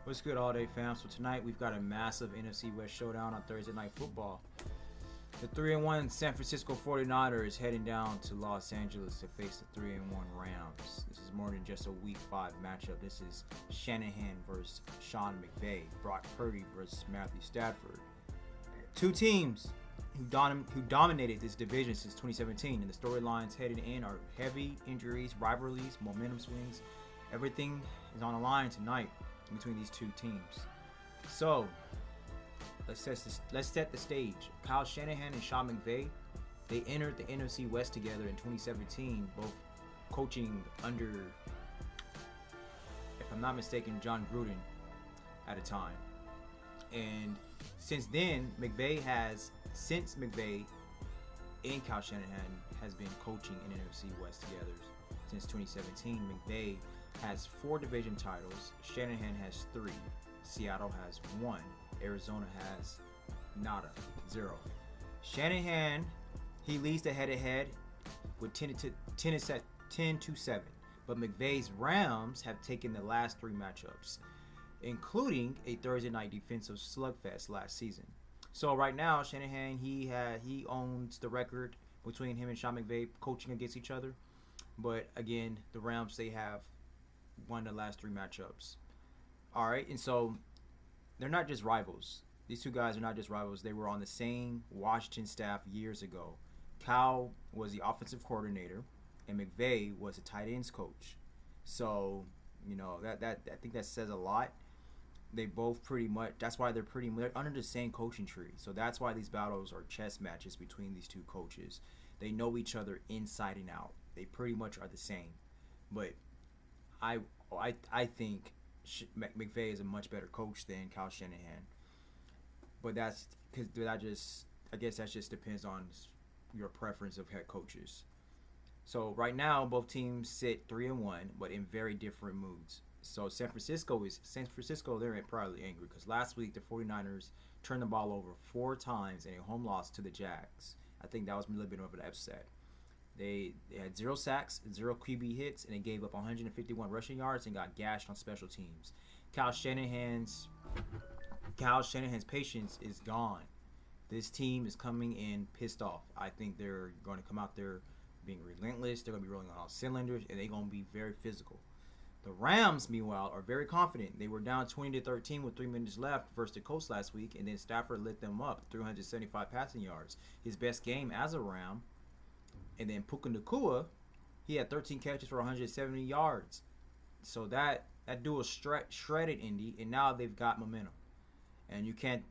What's good, all day fam? So tonight we've got a massive NFC West showdown on Thursday Night Football. The 3-1 San Francisco 49ers heading down to Los Angeles to face the 3-1 Rams. This is more than just a Week 5 matchup. This is Shanahan versus Sean McVay, Brock Purdy versus Matthew Stafford. Two teams who dominated this division since 2017, and the storylines heading in are heavy injuries, rivalries, momentum swings. Everything is on the line tonight between these two teams. So let's set the stage. Kyle Shanahan and Sean McVay, they entered the NFC West together in 2017, both coaching under, if I'm not mistaken, John Gruden at a time. And since then, McVay and Kyle Shanahan has been coaching in NFC West together since 2017. McVay has 4 division titles. Shanahan has 3. Seattle has 1. Arizona has nada, 0. Shanahan, he leads the head-to-head with 10-7. But McVay's Rams have taken the last 3 matchups, including a Thursday night defensive slugfest last season. So right now, Shanahan, he owns the record between him and Sean McVay coaching against each other. But again, the Rams, they have won the last 3 matchups. All right, and so they're not just rivals. These two guys are not just rivals. They were on the same Washington staff years ago. Kyle was the offensive coordinator, and McVay was the tight ends coach. So, that I think that says a lot. They both pretty much, that's why they're under the same coaching tree. So that's why these battles are chess matches between these two coaches. They know each other inside and out. They pretty much are the same. But I think McVay is a much better coach than Kyle Shanahan. But that's because I guess that just depends on your preference of head coaches. So right now, both teams sit 3-1, but in very different moods. So San Francisco, they're probably angry because last week the 49ers turned the ball over 4 times in a home loss to the Jags. I think that was a little bit of an upset. They had 0 sacks, 0 QB hits, and they gave up 151 rushing yards and got gashed on special teams. Kyle Shanahan's patience is gone. This team is coming in pissed off. I think they're going to come out there being relentless. They're going to be rolling on all cylinders, and they're going to be very physical. The Rams, meanwhile, are very confident. They were down 20-13 with 3 minutes left versus the Colts last week, and then Stafford lit them up 375 passing yards. His best game as a Ram. And then Puka Nakua, he had 13 catches for 170 yards. So that duo shredded Indy, and now they've got momentum. And you can't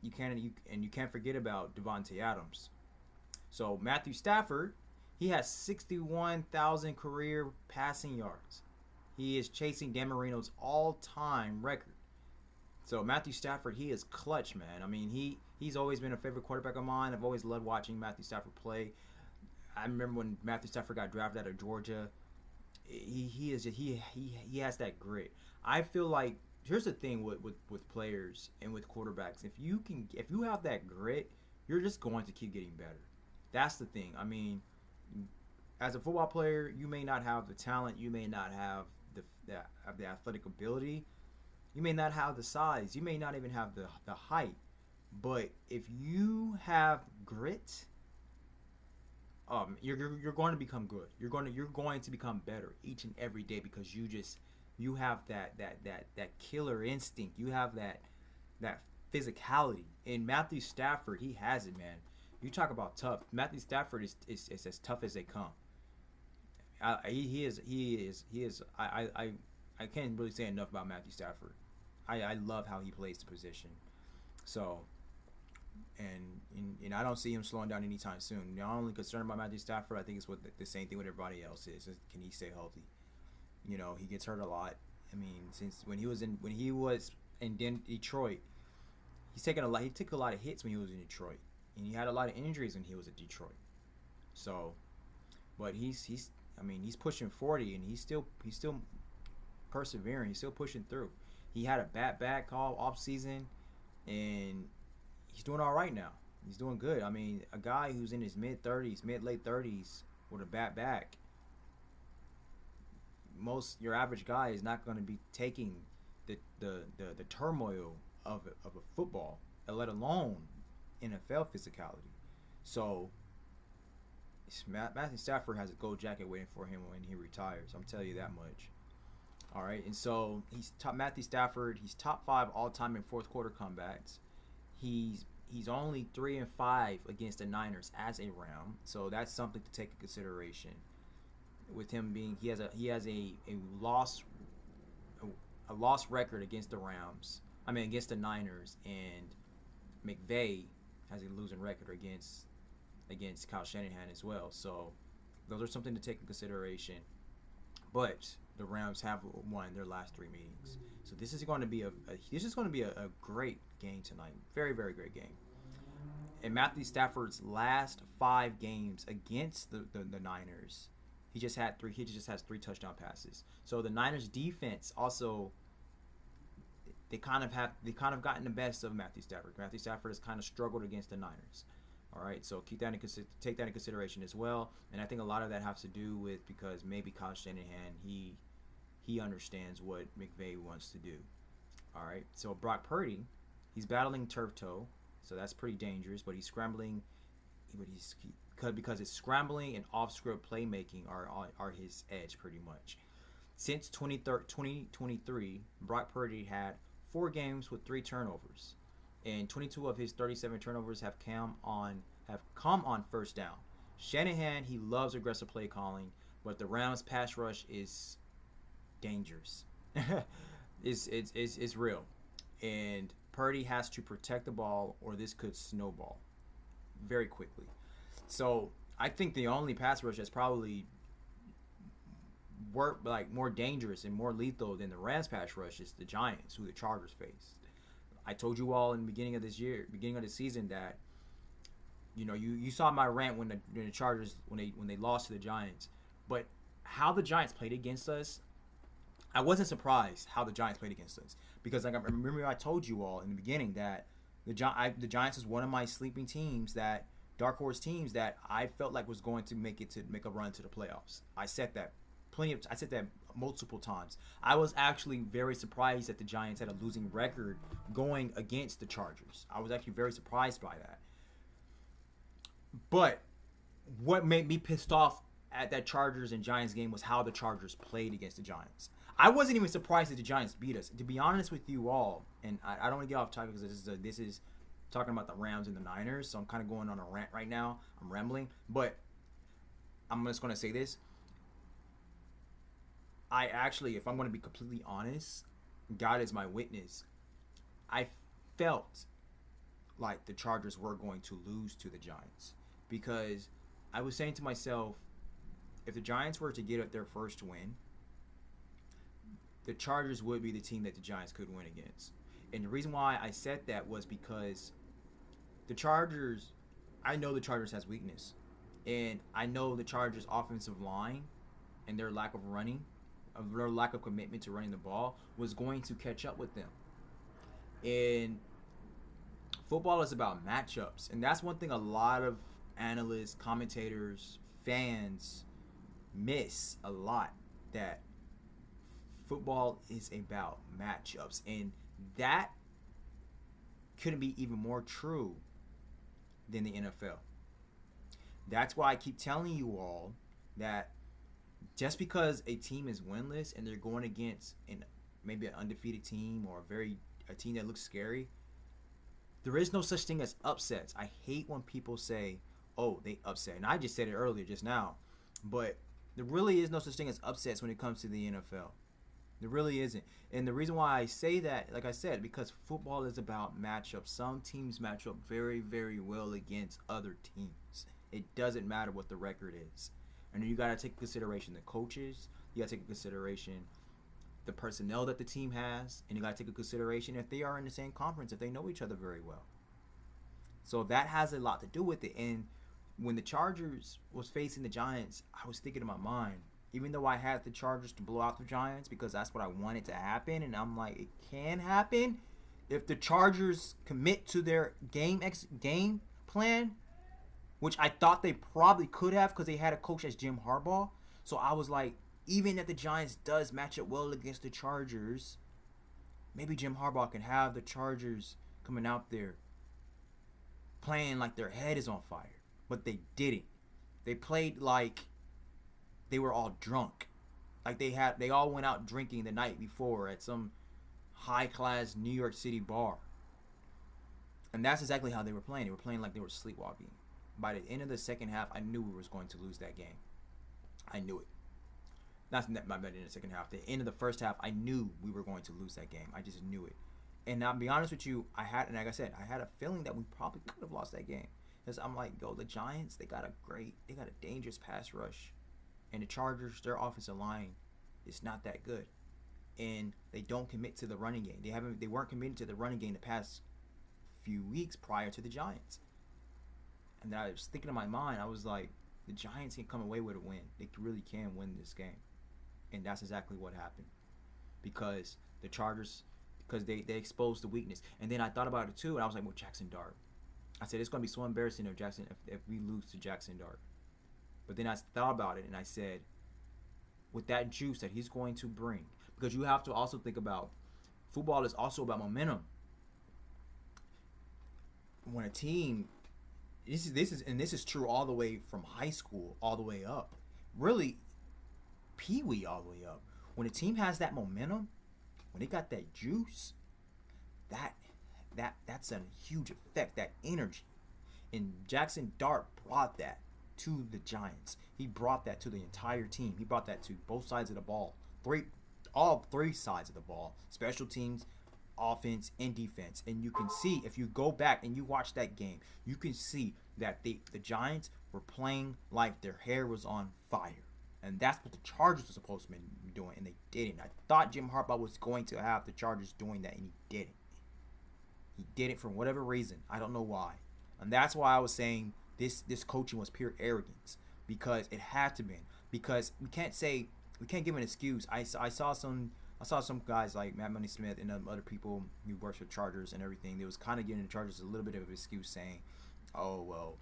forget about Davante Adams. So Matthew Stafford, he has 61,000 career passing yards. He is chasing Dan Marino's all-time record. So Matthew Stafford, he is clutch, man. I mean, he's always been a favorite quarterback of mine. I've always loved watching Matthew Stafford play. I remember when Matthew Stafford got drafted out of Georgia. He has that grit. I feel like here's the thing with players and with quarterbacks. If you have that grit, you're just going to keep getting better. That's the thing. I mean, as a football player, you may not have the talent, you may not have the athletic ability, you may not have the size, you may not even have the height. But if you have grit, you're going to become good. You're going to become better each and every day because you have that killer instinct. You have that physicality. And Matthew Stafford, he has it, man. You talk about tough. Matthew Stafford is as tough as they come. He is. I can't really say enough about Matthew Stafford. I love how he plays the position. So. And I don't see him slowing down anytime soon. The only concern about Matthew Stafford, I think, is what the same thing with everybody else is can he stay healthy? He gets hurt a lot. I mean, since when he was in Detroit, he took a lot of hits when he was in Detroit, and he had a lot of injuries when he was at Detroit. So, but he's pushing 40, and he's still persevering. He's still pushing through. He had a bad back call off season, and he's doing all right now. He's doing good. I mean, a guy who's in his late 30s with a bad back, your average guy is not going to be taking the turmoil of a football, let alone NFL physicality. So Matthew Stafford has a gold jacket waiting for him when he retires. I'm telling you that much. All right, and so Matthew Stafford. He's top 5 all time in fourth quarter comebacks. He's only 3-5 against the Niners as a Ram, so that's something to take into consideration. With him being, he has a loss record against the Rams. I mean against the Niners, and McVay has a losing record against Kyle Shanahan as well. So those are something to take in consideration. But the Rams have won their last 3 meetings, so this is going to be a great game tonight. Very, very great game. And Matthew Stafford's last 5 games against the Niners, he just has 3 touchdown passes. So the Niners defense also, they kind of gotten the best of Matthew Stafford. Matthew Stafford has kind of struggled against the Niners. All right, so take that in consideration as well. And I think a lot of that has to do with because maybe Kyle Shanahan, he understands what McVay wants to do. All right, so Brock Purdy, he's battling turf toe, so that's pretty dangerous. But he's scrambling, because it's scrambling and off-script playmaking are his edge pretty much. Since 2023, Brock Purdy had 4 games with 3 turnovers, and 22 of his 37 turnovers have come on first down. Shanahan, he loves aggressive play calling, but the Rams' pass rush is dangerous. It's real, and Purdy has to protect the ball, or this could snowball very quickly. So I think the only pass rush that's probably more dangerous and more lethal than the Rams pass rush is the Giants, who the Chargers faced. I told you all in the beginning of the season that you saw my rant when the Chargers when they lost to the Giants, but how the Giants played against us, I wasn't surprised how the Giants played against us, because I remember I told you all in the beginning that the Giants was one of my sleeping teams, that dark horse teams that I felt like was going to make a run to the playoffs. I said that multiple times. I was actually very surprised that the Giants had a losing record going against the Chargers. I was actually very surprised by that. But what made me pissed off at that Chargers and Giants game was how the Chargers played against the Giants. I wasn't even surprised that the Giants beat us. To be honest with you all, and I don't want to get off topic because this is talking about the Rams and the Niners, so I'm kind of going on a rant right now. I'm rambling, but I'm just going to say this. I actually, if I'm going to be completely honest, God is my witness, I felt like the Chargers were going to lose to the Giants, because I was saying to myself, if the Giants were to get their first win, the Chargers would be the team that the Giants could win against. And the reason why I said that was because the Chargers, I know the Chargers has weakness. And I know the Chargers' offensive line and their lack of running, their lack of commitment to running the ball was going to catch up with them. And football is about matchups. And that's one thing a lot of analysts, commentators, fans miss a lot, that football is about matchups. And that couldn't be even more true than the NFL. That's why I keep telling you all that just because a team is winless and they're going against maybe an undefeated team or a team that looks scary, there is no such thing as upsets. I hate when people say, oh, they upset. And I just said it earlier just now. But there really is no such thing as upsets when it comes to the NFL. There really isn't. And the reason why I say that, like I said, because football is about matchups. Some teams match up very, very well against other teams. It doesn't matter what the record is. And you got to take into consideration the coaches. You got to take into consideration the personnel that the team has. And you got to take into consideration if they are in the same conference, if they know each other very well. So that has a lot to do with it. And when the Chargers was facing the Giants, I was thinking in my mind, even though I had the Chargers to blow out the Giants because that's what I wanted to happen, and I'm like, it can happen if the Chargers commit to their game plan, which I thought they probably could have because they had a coach as Jim Harbaugh. So I was like, even if the Giants does match up well against the Chargers, maybe Jim Harbaugh can have the Chargers coming out there playing like their head is on fire. But they didn't. They played like they were all drunk. Like they all went out drinking the night before at some high-class New York City bar. And that's exactly how they were playing. They were playing like they were sleepwalking. By the end of the second half, I knew we was going to lose that game. I knew it. Not by the end of the second half. The end of the first half, I knew we were going to lose that game. I just knew it. And I'll be honest with you, like I said, I had a feeling that we probably could have lost that game. Because I'm like, yo, the Giants, they got a dangerous pass rush. And the Chargers, their offensive line is not that good. And they don't commit to the running game. They weren't committed to the running game the past few weeks prior to the Giants. And I was thinking in my mind, I was like, the Giants can come away with a win. They really can win this game. And that's exactly what happened. Because the Chargers, because they exposed the weakness. And then I thought about it too, and I was like, well, Jackson Dart. I said, it's going to be so embarrassing if we lose to Jackson Dart. But then I thought about it, and I said, with that juice that he's going to bring, because you have to also think about, football is also about momentum. When a team, this is true all the way from high school all the way up, really, Pee-wee all the way up. When a team has that momentum, when they got that juice, that's a huge effect, that energy. And Jackson Dart brought that to the Giants. He brought that to the entire team. He brought that to both sides of the ball. All three sides of the ball. Special teams, offense, and defense. And you can see, if you go back and you watch that game, you can see that the Giants were playing like their hair was on fire. And that's what the Chargers were supposed to be doing, and they didn't. I thought Jim Harbaugh was going to have the Chargers doing that, and he didn't. He did it for whatever reason. I don't know why. And that's why I was saying this coaching was pure arrogance, because it had to be. Because we can't give an excuse. I saw some guys like Matt Money Smith and other people who works for Chargers and everything. They was kind of giving the Chargers a little bit of an excuse, saying, "Oh well,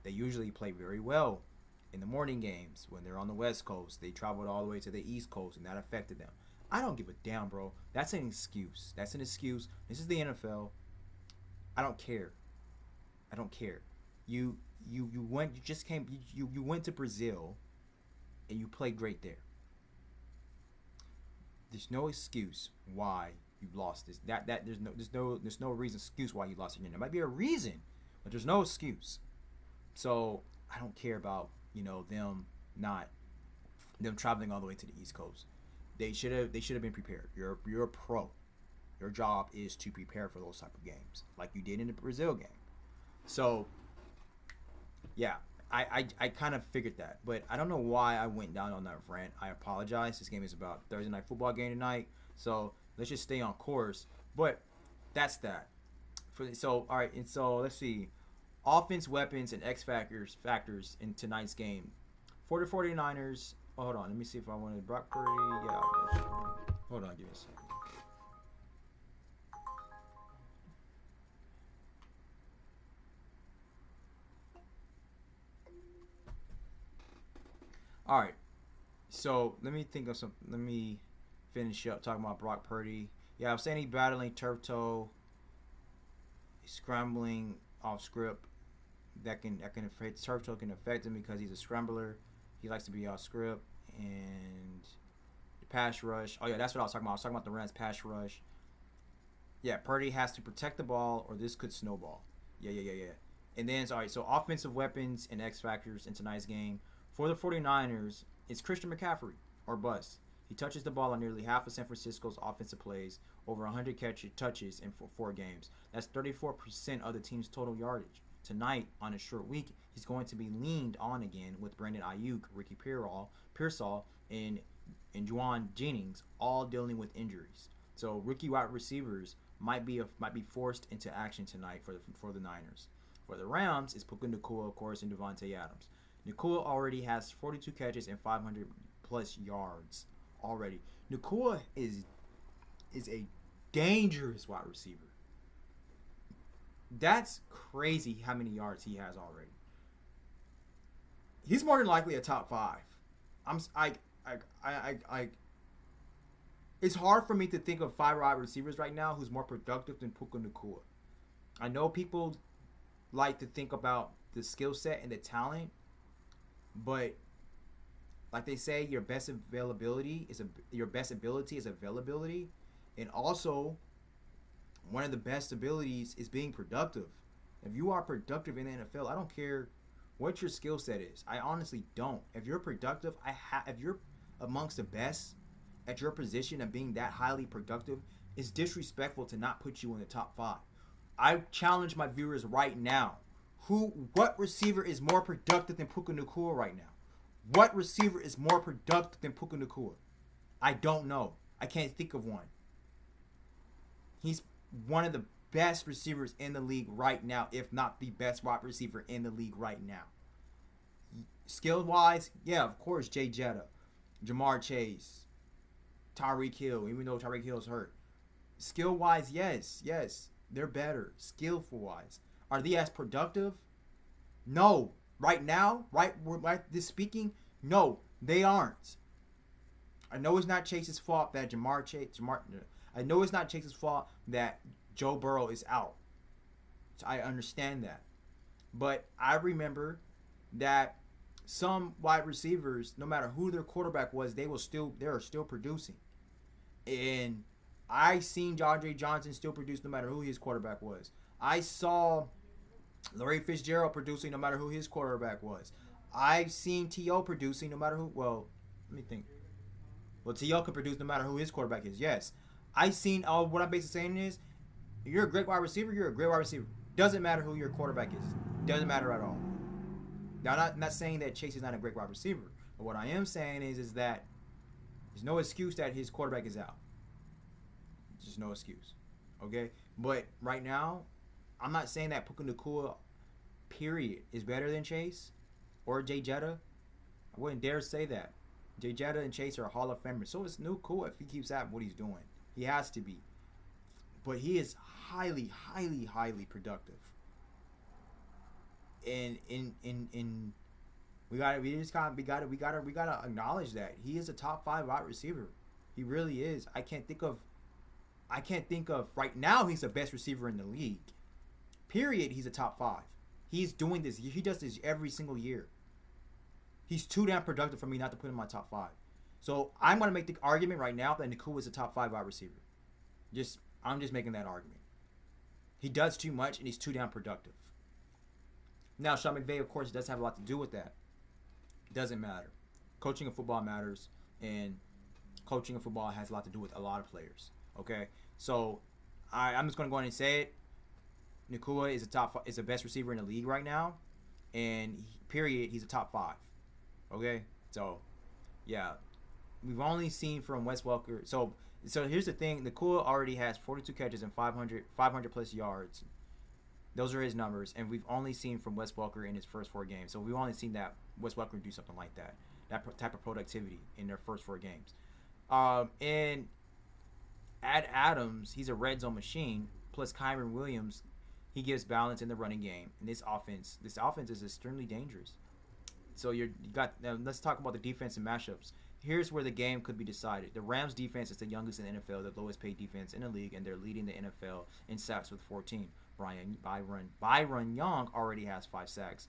they usually play very well in the morning games when they're on the West Coast. They traveled all the way to the East Coast, and that affected them." I don't give a damn, bro. That's an excuse. That's an excuse. This is the NFL. I don't care. You went to Brazil, and you played great there. There's no excuse why you lost this. There's no reason excuse why you lost it. There might be a reason, but there's no excuse. So I don't care about them traveling all the way to the East Coast. They should have been prepared. You're a pro. Your job is to prepare for those type of games, like you did in the Brazil game. So yeah, I kind of figured that, but I don't know why I went down on that rant. I apologize. This game is about Thursday night football game tonight, so let's just stay on course. But that's that. All right, and so let's see. Offense, weapons, and X factors in tonight's game. For the 49ers, hold on. Let me see if I wanted Brock Purdy. Yeah. Hold on. Give me a second. All right. So let me think of something. Let me finish up talking about Brock Purdy. Yeah, I was saying he's battling turf toe. He's scrambling off script. That can affect turf toe, can affect him because he's a scrambler. He likes to be off script. And the pass rush. Oh yeah, that's what I was talking about. I was talking about the Rams pass rush. Yeah, Purdy has to protect the ball or this could snowball. Yeah. And then so offensive weapons and X factors in tonight's game. For the 49ers, it's Christian McCaffrey or bust. He touches the ball on nearly half of San Francisco's offensive plays, over 100 touches in 4 games. That's 34% of the team's total yardage. Tonight, on a short week, he's going to be leaned on again with Brandon Ayuk, Ricky Pearsall, and Juwan Jennings, all dealing with injuries. So rookie wide receivers might be forced into action tonight for the Niners. For the Rams, it's Puka Nakua, of course, and Davante Adams. Nakua already has 42 catches and 500 plus yards already. Nakua is a dangerous wide receiver. That's crazy how many yards he has already. He's more than likely a top 5. It's hard for me to think of 5 wide receivers right now who's more productive than Puka Nakua. I know people like to think about the skill set and the talent, but like they say, your best ability is availability, and also one of the best abilities is being productive. If you are productive in the NFL, I don't care what your skill set is. I honestly don't. If you're productive, if you're amongst the best at your position and being that highly productive, it's disrespectful to not put you in the top 5. I challenge my viewers right now. What receiver is more productive than Puka Nakua right now? What receiver is more productive than Puka Nakua? I don't know. I can't think of one. He's one of the best receivers in the league right now, if not the best wide receiver in the league right now. Skill-wise, yeah, of course, Jay Jetta, Jamar Chase, Tyreek Hill, even though Tyreek Hill's hurt. Skill-wise, yes, they're better. Skillful-wise. Are they as productive? No. Right now, right this speaking, no, they aren't. I know it's not Chase's fault that I know it's not Chase's fault that Joe Burrow is out. So I understand that. But I remember that some wide receivers, no matter who their quarterback was, they are still producing. And I seen Jadre Johnson still produce no matter who his quarterback was. I saw Larry Fitzgerald producing no matter who his quarterback was. I've seen T.O. producing no matter who. Well, let me think. Well, T.O. can produce no matter who his quarterback is. Yes. I've seen. What I'm basically saying is, you're a great wide receiver. You're a great wide receiver. Doesn't matter who your quarterback is. Doesn't matter at all. Now, I'm not saying that Chase is not a great wide receiver. But what I am saying is that there's no excuse that his quarterback is out. Just no excuse. Okay? But right now, I'm not saying that Puka Nakua, period, is better than Chase or Jay Jetta. I wouldn't dare say that. Jay Jetta and Chase are Hall of Famers. So it's Nakua if he keeps at what he's doing. He has to be. But he is highly, highly, highly productive. And we gotta acknowledge that he is a top 5 wide receiver. He really is. I can't think of right now. He's the best receiver in the league. Period. He's a top 5. He's doing this. He does this every single year. He's too damn productive for me not to put him in my top 5. So I'm gonna make the argument right now that Nakua is a top 5 wide receiver. I'm just making that argument. He does too much and he's too damn productive. Now, Sean McVay, of course, does have a lot to do with that. It doesn't matter. Coaching of football matters, and coaching of football has a lot to do with a lot of players. Okay, so I'm just gonna go ahead and say it. Nakua is the best receiver in the league right now, and period, he's a top 5. Okay, so yeah, we've only seen from Wes Welker. So here's the thing: Nakua already has 42 catches and 500 plus yards. Those are his numbers, and we've only seen from Wes Welker in his first 4 games. So we've only seen that Wes Welker do something like that type of productivity in their first 4 games. And Adams, he's a red zone machine. Plus Kyron Williams, he gives balance in the running game. And this offense is extremely dangerous. So now let's talk about the defense and matchups. Here's where the game could be decided. The Rams defense is the youngest in the NFL, the lowest paid defense in the league, and they're leading the NFL in sacks with 14. Byron Young already has 5 sacks.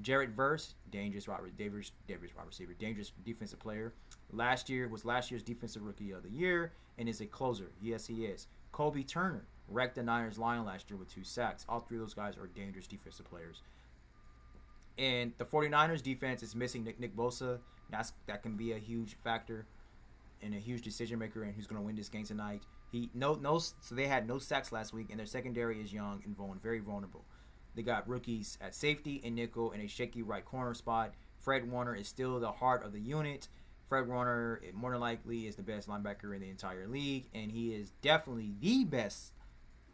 Jarrett Verse, dangerous wide receiver, dangerous defensive player. Last year's defensive rookie of the year, and is a closer. Yes, he is. Kobe Turner wrecked the Niners line last year with 2 sacks. All 3 of those guys are dangerous defensive players. And the 49ers defense is missing Nick Bosa. That can be a huge factor and a huge decision maker in who's going to win this game tonight. So they had no sacks last week, and their secondary is young and very vulnerable. They got rookies at safety and nickel and a shaky right corner spot. Fred Warner is still the heart of the unit. Fred Warner, more than likely, is the best linebacker in the entire league, and he is definitely the best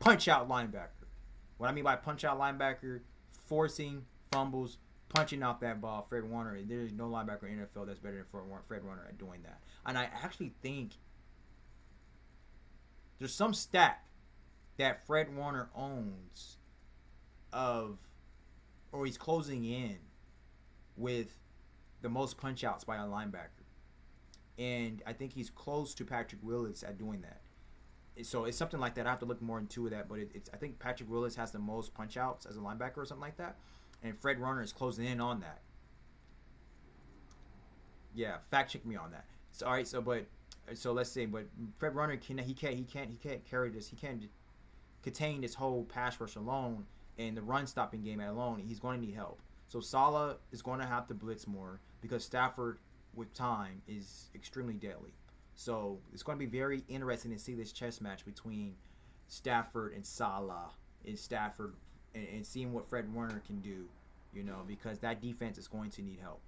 punch-out linebacker. What I mean by punch-out linebacker, forcing fumbles, punching out that ball. Fred Warner, there's no linebacker in the NFL that's better than Fred Warner at doing that. And I actually think there's some stat that Fred Warner owns or he's closing in with the most punch outs by a linebacker. and I think he's close to Patrick Willis at doing that. So it's something like that. I have to look more into that, but I think Patrick Willis has the most punch outs as a linebacker or something like that, and Fred Warner is closing in on that. Yeah, fact check me on that. So all right, so let's say, but Fred Warner can't carry this. He can't contain this whole pass rush alone and the run stopping game alone. He's going to need help. So Saleh is going to have to blitz more because Stafford with time is extremely deadly. So it's going to be very interesting to see this chess match between Stafford and Saleh and Stafford and seeing what Fred Warner can do, because that defense is going to need help.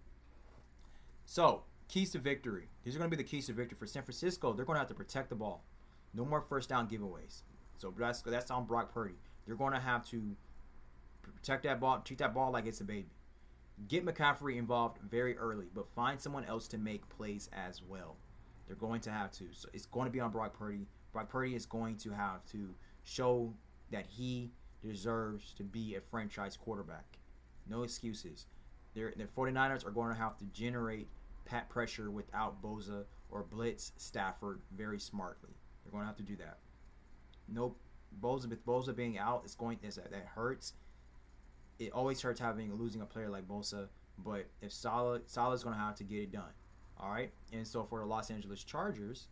So, keys to victory. These are going to be the keys to victory. For San Francisco, they're going to have to protect the ball. No more first down giveaways. So that's on Brock Purdy. They're going to have to protect that ball, treat that ball like it's a baby. Get McCaffrey involved very early, but find someone else to make plays as well. They're going to have to. So it's going to be on Brock Purdy. Brock Purdy is going to have to show that he deserves to be a franchise quarterback. No excuses. The 49ers are going to have to generate pat pressure without Bosa or blitz Stafford very smartly. They're going to have to do that. Nope. Bosa being out that hurts. It always hurts losing a player like Bosa, but if Saleh's going to have to get it done. All right? And so for the Los Angeles Chargers,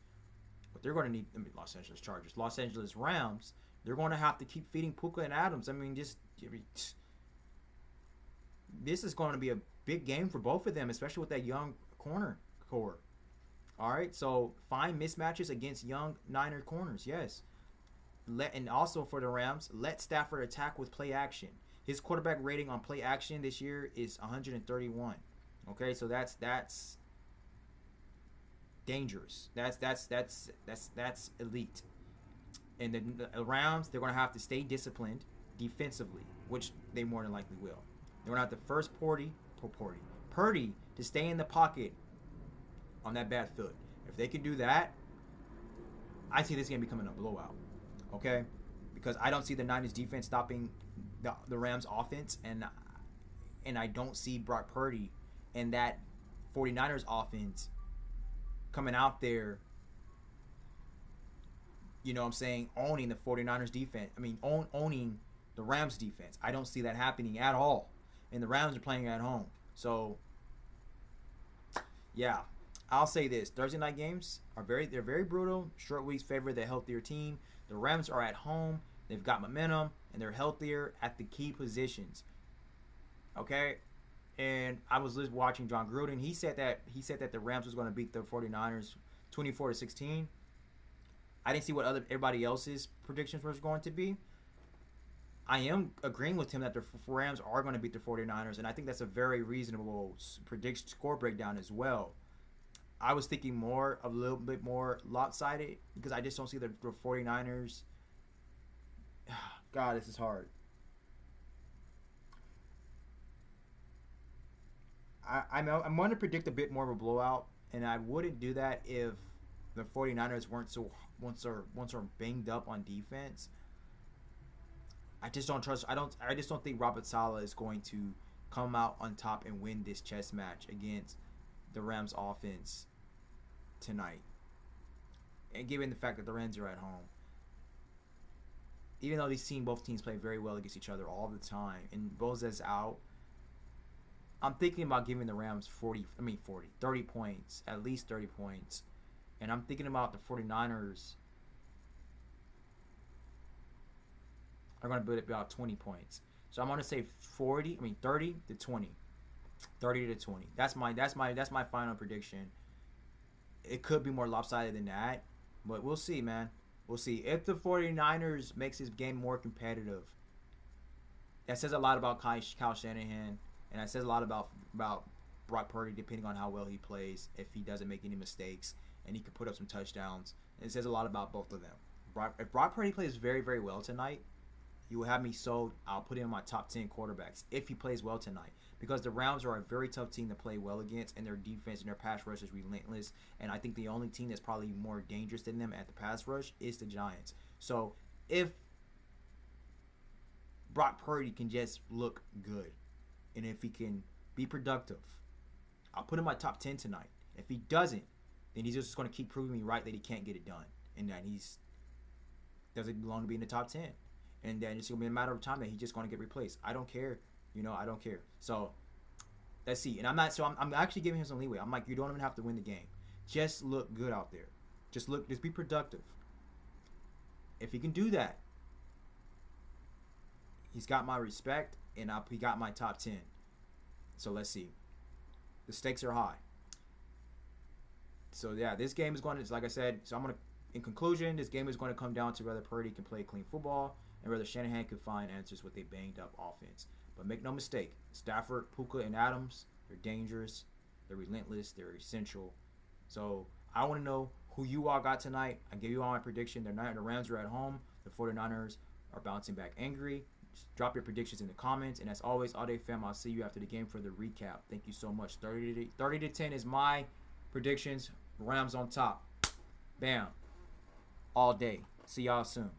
what they're going to need, Los Angeles Rams, they're going to have to keep feeding Puka and Adams. This is going to be a big game for both of them, especially with that young corner core. All right, so find mismatches against young Niner corners. Yes, and also for the Rams, let Stafford attack with play action. His quarterback rating on play action this year is 131. Okay, so that's dangerous. That's elite. And the Rams, they're going to have to stay disciplined defensively, which they more than likely will. They're going to have to first Purdy to stay in the pocket on that bad foot. If they can do that, I see this game becoming a blowout. Okay? Because I don't see the Niners defense stopping the Rams offense, and I don't see Brock Purdy and that 49ers offense coming out there, owning the 49ers defense. Owning the Rams defense. I don't see that happening at all. And the Rams are playing at home. So, yeah. I'll say this. Thursday night games they're very brutal. Short weeks favor the healthier team. The Rams are at home. They've got momentum, and they're healthier at the key positions. Okay? And I was just watching John Gruden. He said that the Rams was going to beat the 49ers 24-16. I didn't see what everybody else's predictions was going to be. I am agreeing with him that the Rams are going to beat the 49ers, and I think that's a very reasonable score breakdown as well. I was thinking a little bit more lopsided, because I just don't see the 49ers. God, this is hard. I'm going to predict a bit more of a blowout, and I wouldn't do that if the 49ers weren't once are banged up on defense. I just don't trust. I just don't think Robert Saleh is going to come out on top and win this chess match against the Rams offense tonight. And given the fact that the Rams are at home, even though both teams play very well against each other all the time, and Bosa's out, I'm thinking about giving the Rams 30 points, at least 30 points. And I'm thinking about the 49ers are going to build about 20 points. So I'm going to say 30 to 20. 30 to 20. That's my final prediction. It could be more lopsided than that, but we'll see, man. We'll see. If the 49ers makes this game more competitive, that says a lot about Kyle Shanahan, and that says a lot about Brock Purdy, depending on how well he plays, if he doesn't make any mistakes, and he can put up some touchdowns. And it says a lot about both of them. If Brock Purdy plays very, very well tonight, you will have me sold. I'll put him in my top 10 quarterbacks if he plays well tonight. Because the Rams are a very tough team to play well against, and their defense and their pass rush is relentless. And I think the only team that's probably more dangerous than them at the pass rush is the Giants. So if Brock Purdy can just look good, and if he can be productive, I'll put him in my top 10 tonight. If he doesn't, then he's just going to keep proving me right that he can't get it done, and that he's doesn't belong to be in the top 10, and then it's going to be a matter of time that he's just going to get replaced. I don't care, I don't care. So let's see. And I'm actually giving him some leeway. I'm like, you don't even have to win the game. Just look good out there. Just be productive. If he can do that, he's got my respect, and he got my top 10. So let's see. The stakes are high. So yeah, this game is going to, like I said, in conclusion, this game is going to come down to whether Purdy can play clean football and whether Shanahan can find answers with a banged up offense. But make no mistake, Stafford, Puka, and Adams, they're dangerous, they're relentless, they're essential. So I want to know who you all got tonight. I gave you all my prediction. The Rams are at home. The 49ers are bouncing back angry. Just drop your predictions in the comments. And as always, All Day Fam, I'll see you after the game for the recap. Thank you so much. 30 to 10 is my predictions. Rams on top. Bam. All day. See y'all soon.